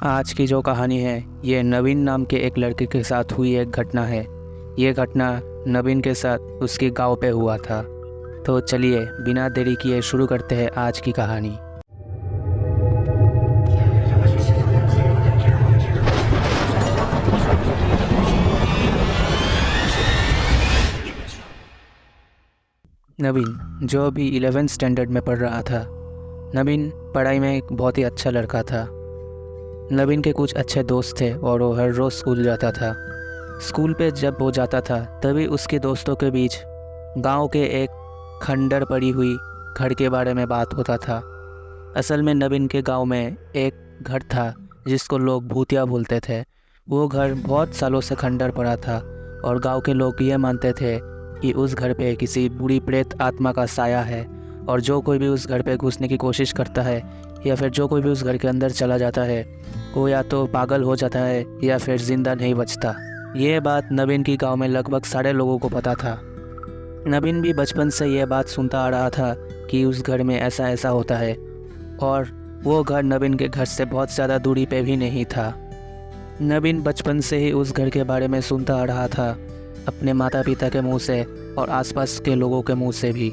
आज की जो कहानी है ये नवीन नाम के एक लड़के के साथ हुई एक घटना है। ये घटना नवीन के साथ उसके गांव पे हुआ था। तो चलिए बिना देरी किए शुरू करते हैं आज की कहानी। नवीन जो अभी 11th स्टैंडर्ड में पढ़ रहा था। नवीन पढ़ाई में एक बहुत ही अच्छा लड़का था। नवीन के कुछ अच्छे दोस्त थे और वो हर रोज़ स्कूल जाता था। स्कूल पे जब वो जाता था तभी उसके दोस्तों के बीच गांव के एक खंडर पड़ी हुई घर के बारे में बात होता था। असल में नवीन के गांव में एक घर था जिसको लोग भूतिया बोलते थे। वो घर बहुत सालों से खंडर पड़ा था और गांव के लोग ये मानते थे कि उस घर पे किसी बुरी प्रेत आत्मा का साया है और जो कोई भी उस घर पे घुसने की कोशिश करता है या फिर जो कोई भी उस घर के अंदर चला जाता है वो या तो पागल हो जाता है या फिर ज़िंदा नहीं बचता। ये बात नवीन की गांव में लगभग सारे लोगों को पता था। नवीन भी बचपन से ये बात सुनता आ रहा था कि उस घर में ऐसा ऐसा होता है और वो घर नवीन के घर से बहुत ज़्यादा दूरी पे भी नहीं था। नवीन बचपन से ही उस घर के बारे में सुनता आ रहा था, अपने माता पिता के मुंह से और आसपास के लोगों के मुंह से भी।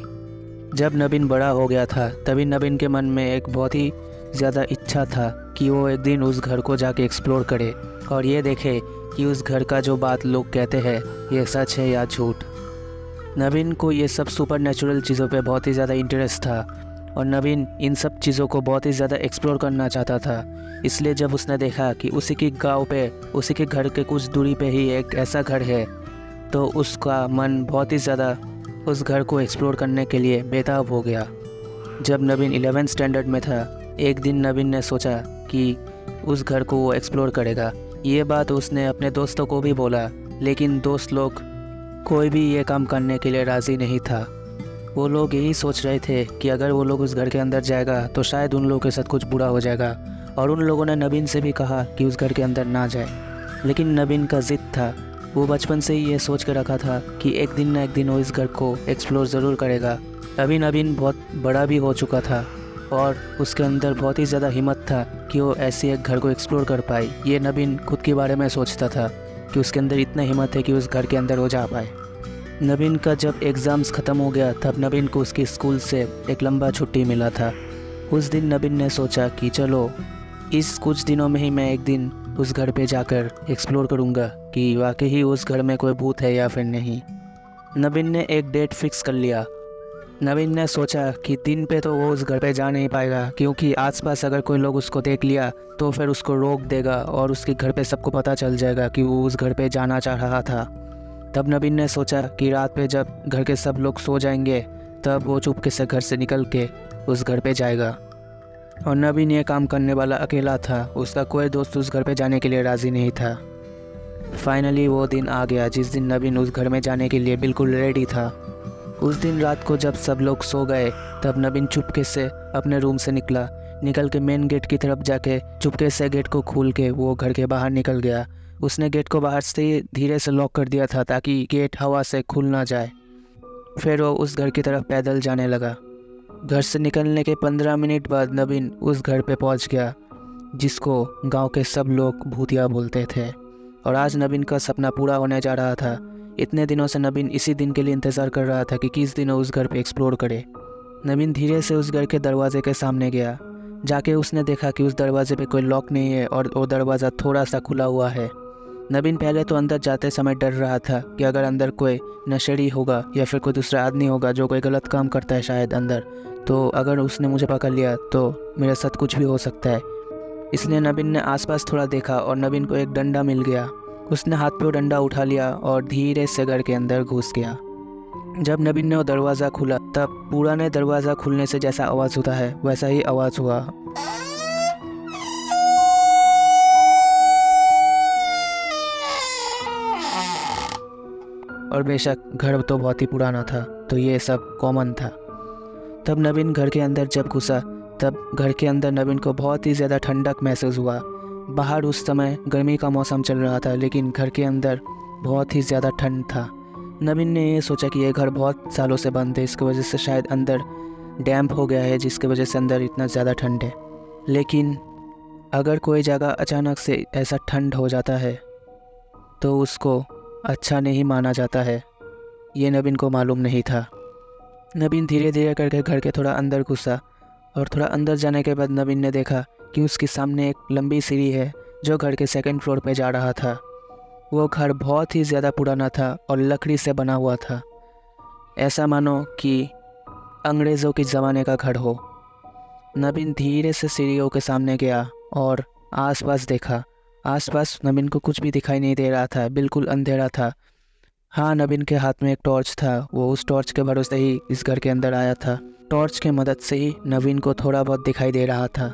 जब नवीन बड़ा हो गया था तभी नवीन के मन में एक बहुत ही ज़्यादा इच्छा था कि वो एक दिन उस घर को जाके एक्सप्लोर करे और ये देखे कि उस घर का जो बात लोग कहते हैं ये सच है या झूठ। नवीन को ये सब सुपर नेचुरल चीज़ों पे बहुत ही ज़्यादा इंटरेस्ट था और नवीन इन सब चीज़ों को बहुत ही ज़्यादा एक्सप्लोर करना चाहता था। इसलिए जब उसने देखा कि उसी के गांव पे उसी के घर के कुछ दूरी पे ही एक ऐसा घर है तो उसका मन बहुत ही ज़्यादा उस घर को एक्सप्लोर करने के लिए बेताब हो गया। जब नवीन 11th स्टैंडर्ड में था एक दिन नवीन ने सोचा कि उस घर को वो एक्सप्लोर करेगा। ये बात उसने अपने दोस्तों को भी बोला, लेकिन दोस्त लोग कोई भी ये काम करने के लिए राज़ी नहीं था। वो लोग यही सोच रहे थे कि अगर वो लोग उस घर के अंदर जाएगा तो शायद उन लोगों के साथ कुछ बुरा हो जाएगा और उन लोगों ने नवीन से भी कहा कि उस घर के अंदर ना जाए। लेकिन नवीन का ज़िद था। वो बचपन से ही ये सोच के रखा था कि एक दिन ना एक दिन वो इस घर को एक्सप्लोर ज़रूर करेगा। अभी नवीन बहुत बड़ा भी हो चुका था और उसके अंदर बहुत ही ज़्यादा हिम्मत था कि वो ऐसे एक घर को एक्सप्लोर कर पाए। ये नवीन खुद के बारे में सोचता था कि उसके अंदर इतना हिम्मत है कि उस घर के अंदर वो जा पाए। नवीन का जब एग्ज़ाम्स ख़त्म हो गया तब नवीन को उसकी स्कूल से एक लंबा छुट्टी मिला था। उस दिन नवीन ने सोचा कि चलो इस कुछ दिनों में ही मैं एक दिन उस घर पे जाकर एक्सप्लोर करूँगा कि वाकई ही उस घर में कोई भूत है या फिर नहीं। नवीन ने एक डेट फिक्स कर लिया। नवीन ने सोचा कि दिन पे तो वो उस घर पे जा नहीं पाएगा क्योंकि आसपास अगर कोई लोग उसको देख लिया तो फिर उसको रोक देगा और उसके घर पे सबको पता चल जाएगा कि वो उस घर पे जाना चाह रहा था। तब नवीन ने सोचा कि रात पे जब घर के सब लोग सो जाएंगे तब वो चुपके से घर से निकल के उस घर पे जाएगा। और नवीन ये काम करने वाला अकेला था, उसका कोई दोस्त उस घर पे जाने के लिए राज़ी नहीं था। फाइनली वो दिन आ गया जिस दिन नवीन उस घर में जाने के लिए बिल्कुल रेडी था। उस दिन रात को जब सब लोग सो गए तब नवीन चुपके से अपने रूम से निकल के मेन गेट की तरफ जाके चुपके से गेट को खोल के वो घर के बाहर निकल गया। उसने गेट को बाहर से ही धीरे से लॉक कर दिया था ताकि गेट हवा से खुल ना जाए। फिर वो उस घर की तरफ पैदल जाने लगा। घर से निकलने के 15 मिनट बाद नवीन उस घर पे पहुंच गया जिसको गांव के सब लोग भूतिया बोलते थे और आज नवीन का सपना पूरा होने जा रहा था। इतने दिनों से नवीन इसी दिन के लिए इंतज़ार कर रहा था कि किस दिन वो उस घर पे एक्सप्लोर करे। नवीन धीरे से उस घर के दरवाजे के सामने गया। जाके उसने देखा कि उस दरवाजे पे कोई लॉक नहीं है और वो दरवाज़ा थोड़ा सा खुला हुआ है। नवीन पहले तो अंदर जाते समय डर रहा था कि अगर अंदर कोई नशेड़ी होगा या फिर कोई दूसरा आदमी होगा जो कोई गलत काम करता है शायद अंदर, तो अगर उसने मुझे पकड़ लिया तो मेरे साथ कुछ भी हो सकता है। इसलिए नवीन ने आसपास थोड़ा देखा और नवीन को एक डंडा मिल गया। उसने हाथ पे वो डंडा उठा लिया और धीरे से घर के अंदर घुस गया। जब नवीन ने वो दरवाज़ा खुला तब पुराने दरवाज़ा खुलने से जैसा आवाज़ होता है वैसा ही आवाज़ हुआ। और बेशक घर तो बहुत ही पुराना था तो ये सब कॉमन था। तब नवीन घर के अंदर जब घुसा तब घर के अंदर नवीन को बहुत ही ज़्यादा ठंडक महसूस हुआ। बाहर उस समय गर्मी का मौसम चल रहा था लेकिन घर के अंदर बहुत ही ज़्यादा ठंड था। नवीन ने ये सोचा कि ये घर बहुत सालों से बंद है, इसकी वजह से शायद अंदर डैम्प हो गया है जिसकी वजह से अंदर इतना ज़्यादा ठंड है। लेकिन अगर कोई जगह अचानक से ऐसा ठंड हो जाता है तो उसको अच्छा नहीं माना जाता है। ये नवीन को मालूम नहीं था। नवीन धीरे धीरे करके घर के थोड़ा अंदर घुसा और थोड़ा अंदर जाने के बाद नवीन ने देखा कि उसके सामने एक लंबी सीढ़ी है जो घर के सेकंड फ्लोर पे जा रहा था। वो घर बहुत ही ज़्यादा पुराना था और लकड़ी से बना हुआ था, ऐसा मानो कि अंग्रेज़ों के ज़माने का घर हो। नवीन धीरे से सीढ़ियों के सामने गया और आसपास देखा। आसपास नवीन को कुछ भी दिखाई नहीं दे रहा था, बिल्कुल अंधेरा था। हाँ, नवीन के हाथ में एक टॉर्च था। वो उस टॉर्च के भरोसे ही इस घर के अंदर आया था। टॉर्च के मदद से ही नवीन को थोड़ा बहुत दिखाई दे रहा था।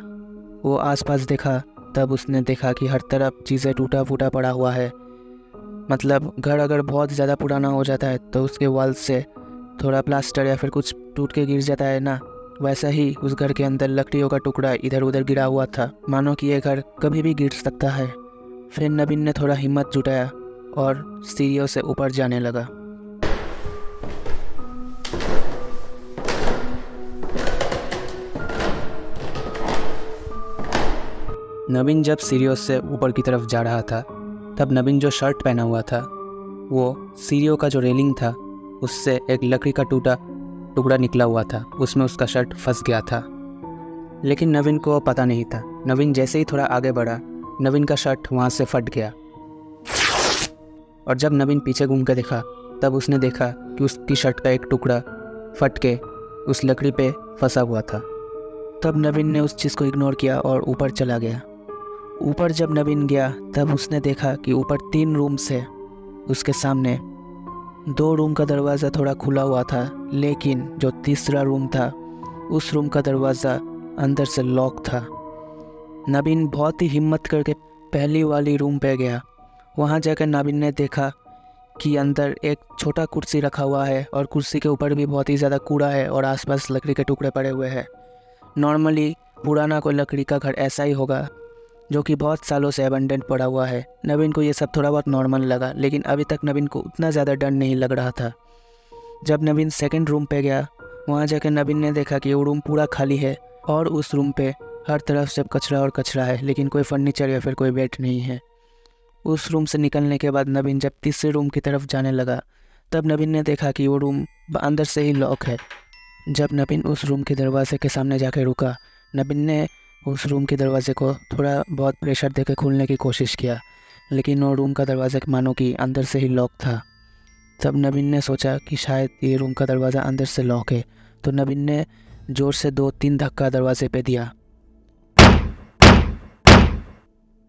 वो आसपास देखा, तब उसने देखा कि हर तरफ चीज़ें टूटा फूटा पड़ा हुआ है। मतलब घर अगर बहुत ज़्यादा पुराना हो जाता है तो उसके वॉल से थोड़ा प्लास्टर या फिर कुछ टूट के गिर जाता है ना, वैसा ही उस घर के अंदर लकड़ियों का टुकड़ा इधर उधर गिरा हुआ था, मानो कि ये घर कभी भी गिर सकता है। फिर नवीन ने थोड़ा हिम्मत जुटाया और सीढ़ियों से ऊपर जाने लगा। नवीन जब सीढ़ियों से ऊपर की तरफ जा रहा था तब नवीन जो शर्ट पहना हुआ था वो सीढ़ियों का जो रेलिंग था उससे एक लकड़ी का टुकड़ा निकला हुआ था, उसमें उसका शर्ट फंस गया था। लेकिन नवीन को पता नहीं था। नवीन जैसे ही थोड़ा आगे बढ़ा, नवीन का शर्ट वहाँ से फट गया और जब नवीन पीछे घूम के देखा तब उसने देखा कि उसकी शर्ट का एक टुकड़ा फट के उस लकड़ी पे फंसा हुआ था। तब नवीन ने उस चीज़ को इग्नोर किया और ऊपर चला गया। ऊपर जब नवीन गया तब उसने देखा कि ऊपर 3 रूम्स है। उसके सामने 2 रूम का दरवाज़ा थोड़ा खुला हुआ था, लेकिन जो तीसरा रूम था उस रूम का दरवाज़ा अंदर से लॉक था। नवीन बहुत ही हिम्मत करके पहली वाली रूम पे गया। वहाँ जाकर नवीन ने देखा कि अंदर एक छोटा कुर्सी रखा हुआ है और कुर्सी के ऊपर भी बहुत ही ज़्यादा कूड़ा है और आसपास लकड़ी के टुकड़े पड़े हुए हैं। नॉर्मली पुराना कोई लकड़ी का घर ऐसा ही होगा जो कि बहुत सालों से अबंडेंट पड़ा हुआ है। नवीन को ये सब थोड़ा बहुत नॉर्मल लगा, लेकिन अभी तक नवीन को उतना ज़्यादा डर नहीं लग रहा था। जब नवीन सेकंड रूम पे गया, वहाँ जाकर नवीन ने देखा कि वो रूम पूरा खाली है और उस रूम पे हर तरफ से कचरा और कचरा है, लेकिन कोई फर्नीचर या फिर कोई बेड नहीं है। उस रूम से निकलने के बाद नवीन जब तीसरे रूम की तरफ जाने लगा तब नवीन ने देखा कि वो रूम अंदर से ही लॉक है। जब नवीन उस रूम के दरवाजे के सामने जाकर रुका, नवीन ने उस रूम के दरवाजे को थोड़ा बहुत प्रेशर देकर खोलने की कोशिश किया, लेकिन वो रूम का दरवाज़ा मानो कि अंदर से ही लॉक था। तब नवीन ने सोचा कि शायद ये रूम का दरवाज़ा अंदर से लॉक है, तो नवीन ने ज़ोर से 2-3 धक्का दरवाजे पे दिया।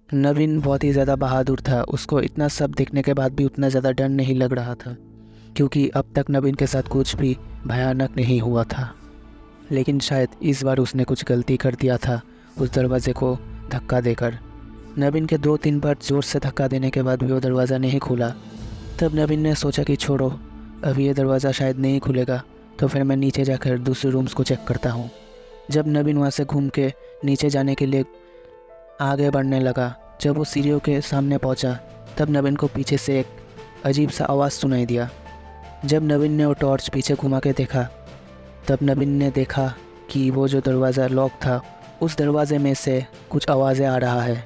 नवीन बहुत ही ज़्यादा बहादुर था। उसको इतना सब देखने के बाद भी उतना ज़्यादा डर नहीं लग रहा था, क्योंकि अब तक नवीन के साथ कुछ भी भयानक नहीं हुआ था। लेकिन शायद इस बार उसने कुछ गलती कर दिया था उस दरवाज़े को धक्का देकर। नवीन के 2-3 बार ज़ोर से धक्का देने के बाद भी वो दरवाज़ा नहीं खुला। तब नवीन ने सोचा कि छोड़ो, अभी ये दरवाज़ा शायद नहीं खुलेगा, तो फिर मैं नीचे जाकर दूसरे रूम्स को चेक करता हूँ। जब नवीन वहाँ से घूम के नीचे जाने के लिए आगे बढ़ने लगा, जब वो सीढ़ियों के सामने पहुँचा तब नवीन को पीछे से एक अजीब सा आवाज़ सुनाई दिया। जब नवीन ने वो टॉर्च पीछे घुमा के देखा तब नवीन ने देखा कि वो जो दरवाज़ा लॉक था उस दरवाज़े में से कुछ आवाज़ें आ रहा है।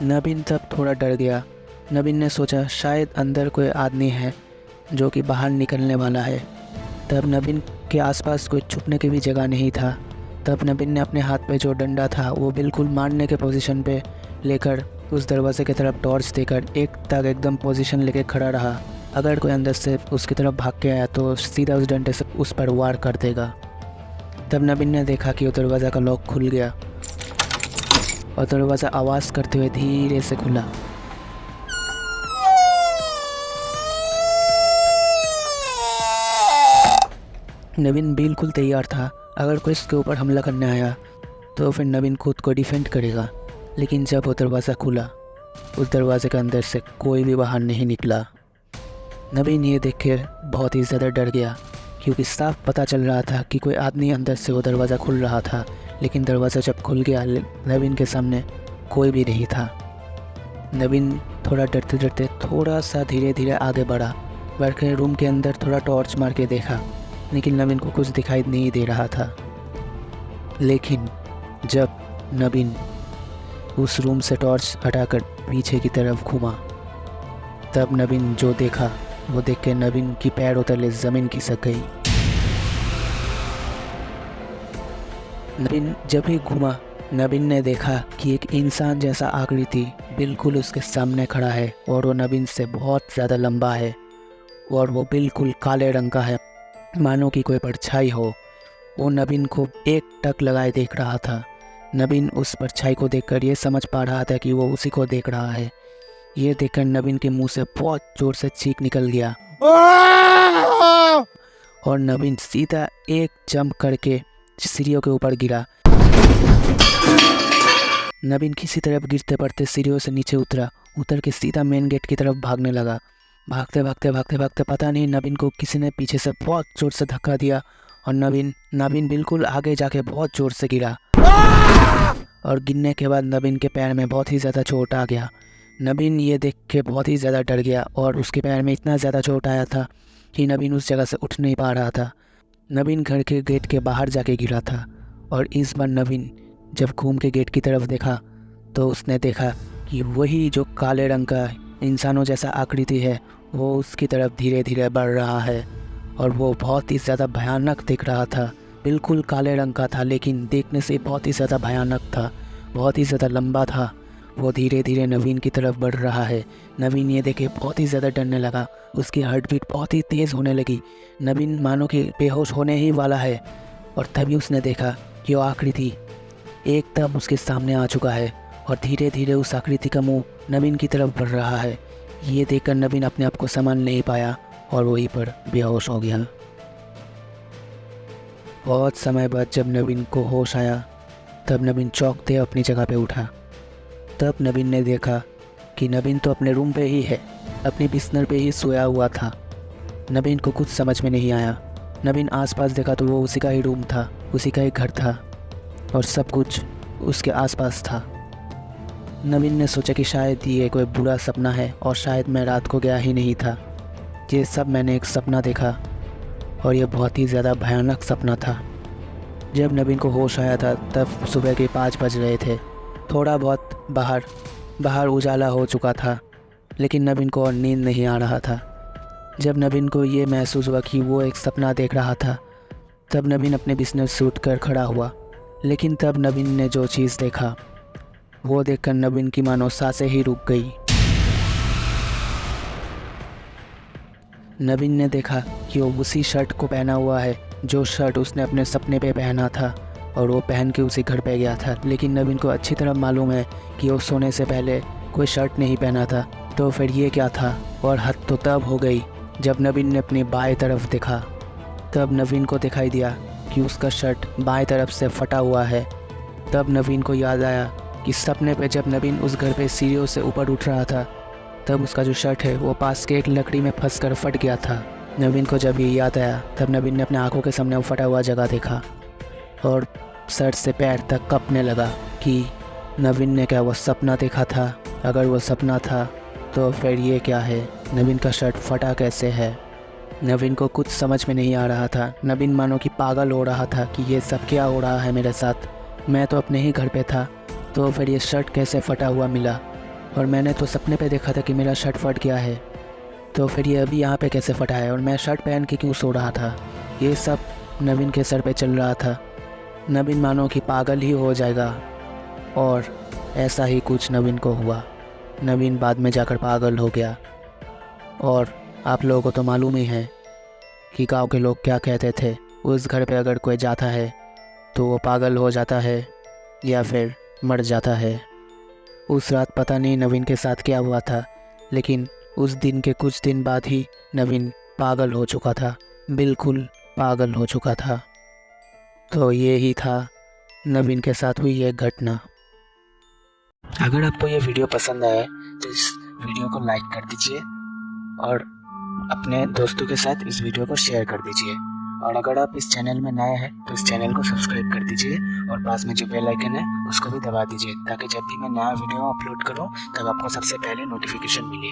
नवीन तब थोड़ा डर गया। नवीन ने सोचा शायद अंदर कोई आदमी है जो कि बाहर निकलने वाला है। तब नवीन के आसपास कोई छुपने की भी जगह नहीं था। तब नवीन ने अपने हाथ पे जो डंडा था वो बिल्कुल मारने के पोजीशन पे लेकर उस दरवाजे की तरफ टॉर्च देकर एक तक एकदम पोजीशन लेके खड़ा रहा। अगर कोई अंदर से उसकी तरफ भाग के आया तो सीधा उस डंडे से उस पर वार कर देगा। तब नवीन ने देखा कि वो दरवाज़ा का लॉक खुल गया और दरवाज़ा आवाज़ करते हुए धीरे से खुला। नवीन बिल्कुल तैयार था। अगर कोई इसके ऊपर हमला करने आया तो फिर नवीन खुद को डिफेंड करेगा। लेकिन जब वो दरवाज़ा खुला, उस दरवाजे के अंदर से कोई भी बाहर नहीं निकला। नवीन ये देख कर बहुत ही ज़्यादा डर गया, क्योंकि साफ पता चल रहा था कि कोई आदमी अंदर से वो दरवाज़ा खुल रहा था। लेकिन दरवाज़ा जब खुल गया, नवीन के सामने कोई भी नहीं था। नवीन थोड़ा डरते डरते थोड़ा सा धीरे धीरे आगे बढ़कर रूम के अंदर थोड़ा टॉर्च मार के देखा, लेकिन नवीन को कुछ दिखाई नहीं दे रहा था। लेकिन जब नवीन उस रूम से टॉर्च हटाकर पीछे की तरफ घूमा, तब नवीन जो देखा वो देख के नवीन की पैरों तले ज़मीन खिसक गई। नवीन जब ही घूमा, नवीन ने देखा कि एक इंसान जैसा आकृति बिल्कुल उसके सामने खड़ा है और वो नवीन से बहुत ज़्यादा लंबा है और वो बिल्कुल काले रंग का है, मानो कि कोई परछाई हो। वो नवीन को एक टक लगाए देख रहा था। नवीन उस परछाई को देखकर ये समझ पा रहा था कि वो उसी को देख रहा है। ये देखकर नवीन के मुंह से बहुत जोर से चीख निकल गया और नवीन सीधा एक जंप करके सीढ़ियों के ऊपर गिरा। नवीन किसी तरफ गिरते पड़ते सीढ़ियों से नीचे उतर के सीधा मेन गेट की तरफ भागने लगा। भागते भागते पता नहीं नवीन को किसी ने पीछे से बहुत जोर से धक्का दिया और नवीन बिल्कुल आगे जाके बहुत जोर से गिरा और गिरने के बाद नवीन के पैर में बहुत ही ज़्यादा चोट आ गया। नवीन ये देख के बहुत ही ज़्यादा डर गया और उसके पैर में इतना ज़्यादा चोट आया था कि नवीन उस जगह से उठ नहीं पा रहा था। नवीन घर के गेट के बाहर जाके गिरा था और इस बार नवीन जब घूम के गेट की तरफ देखा तो उसने देखा कि वही जो काले रंग का इंसानों जैसा आकृति है वो उसकी तरफ धीरे धीरे बढ़ रहा है और वो बहुत ही ज़्यादा भयानक दिख रहा था। बिल्कुल काले रंग का था लेकिन देखने से बहुत ही ज़्यादा भयानक था, बहुत ही ज़्यादा लंबा था। वो धीरे धीरे नवीन की तरफ बढ़ रहा है। नवीन ये देखे बहुत ही ज़्यादा डरने लगा, उसकी हार्ट बीट बहुत ही तेज़ होने लगी। नवीन मानो कि बेहोश होने ही वाला है और तभी उसने देखा कि वो आकृति एकदम उसके सामने आ चुका है और धीरे धीरे उस आकृति का मुंह नवीन की तरफ बढ़ रहा है। ये देखकर नवीन अपने आप को संभाल नहीं पाया और वहीं पर बेहोश हो गया। बहुत समय बाद जब नवीन को होश आया तब नवीन चौंकते अपनी जगह पे उठा। तब नवीन ने देखा कि नवीन तो अपने रूम पे ही है, अपनी बिस्तर पे ही सोया हुआ था। नवीन को कुछ समझ में नहीं आया। नवीन आसपास देखा तो वो उसी का ही रूम था, उसी का ही घर था और सब कुछ उसके आसपास था। नवीन ने सोचा कि शायद ये कोई बुरा सपना है और शायद मैं रात को गया ही नहीं था। ये सब मैंने एक सपना देखा और ये बहुत ही ज़्यादा भयानक सपना था। जब नवीन को होश आया था तब सुबह के 5 बज रहे थे। थोड़ा बहुत बाहर उजाला हो चुका था लेकिन नवीन को और नींद नहीं आ रहा था। जब नवीन को ये महसूस हुआ कि वो एक सपना देख रहा था तब नवीन अपने बिस्तर से उठकर खड़ा हुआ। लेकिन तब नवीन ने जो चीज़ देखा वो देखकर नवीन की मानो सांसें ही रुक गई। नवीन ने देखा कि वो उसी शर्ट को पहना हुआ है जो शर्ट उसने अपने सपने पे पहना था और वो पहन के उसी घर पे गया था। लेकिन नवीन को अच्छी तरह मालूम है कि वो सोने से पहले कोई शर्ट नहीं पहना था। तो फिर ये क्या था? और हद तो तब हो गई जब नवीन ने अपनी बाएं तरफ देखा। तब नवीन को दिखाई दिया कि उसका शर्ट बाएं तरफ से फटा हुआ है। तब नवीन को याद आया कि सपने पे जब नवीन उस घर पे सीढ़ियों से ऊपर उठ रहा था तब उसका जो शर्ट है वो पास के एक लकड़ी में फंसकर फट गया था। नवीन को जब ये याद आया तब नवीन ने अपने आंखों के सामने वो फटा हुआ जगह देखा और सर से पैर तक कांपने लगा कि नवीन ने क्या वो सपना देखा था? अगर वो सपना था तो फिर ये क्या है? नवीन का शर्ट फटा कैसे है? नवीन को कुछ समझ में नहीं आ रहा था। नवीन मानो कि पागल हो रहा था कि ये सब क्या हो रहा है मेरे साथ। मैं तो अपने ही घर पे था, तो फिर ये शर्ट कैसे फटा हुआ मिला? और मैंने तो सपने पे देखा था कि मेरा शर्ट फट गया है, तो फिर ये अभी यहाँ पे कैसे फटा है? और मैं शर्ट पहन के क्यों सो रहा था? ये सब नवीन के सर पे चल रहा था। नवीन मानो कि पागल ही हो जाएगा और ऐसा ही कुछ नवीन को हुआ। नवीन बाद में जाकर पागल हो गया। और आप लोगों को तो मालूम ही है कि गांव के लोग क्या कहते थे, उस घर पे अगर कोई जाता है तो वो पागल हो जाता है या फिर मर जाता है। उस रात पता नहीं नवीन के साथ क्या हुआ था, लेकिन उस दिन के कुछ दिन बाद ही नवीन पागल हो चुका था, बिल्कुल पागल हो चुका था। तो ये ही था नवीन के साथ हुई ये घटना। अगर आपको ये वीडियो पसंद आया तो इस वीडियो को लाइक कर दीजिए और अपने दोस्तों के साथ इस वीडियो को शेयर कर दीजिए। और अगर आप इस चैनल में नए हैं तो इस चैनल को सब्सक्राइब कर दीजिए और पास में जो बेल आइकन है उसको भी दबा दीजिए, ताकि जब भी मैं नया वीडियो अपलोड करूं तब आपको सबसे पहले नोटिफिकेशन मिले।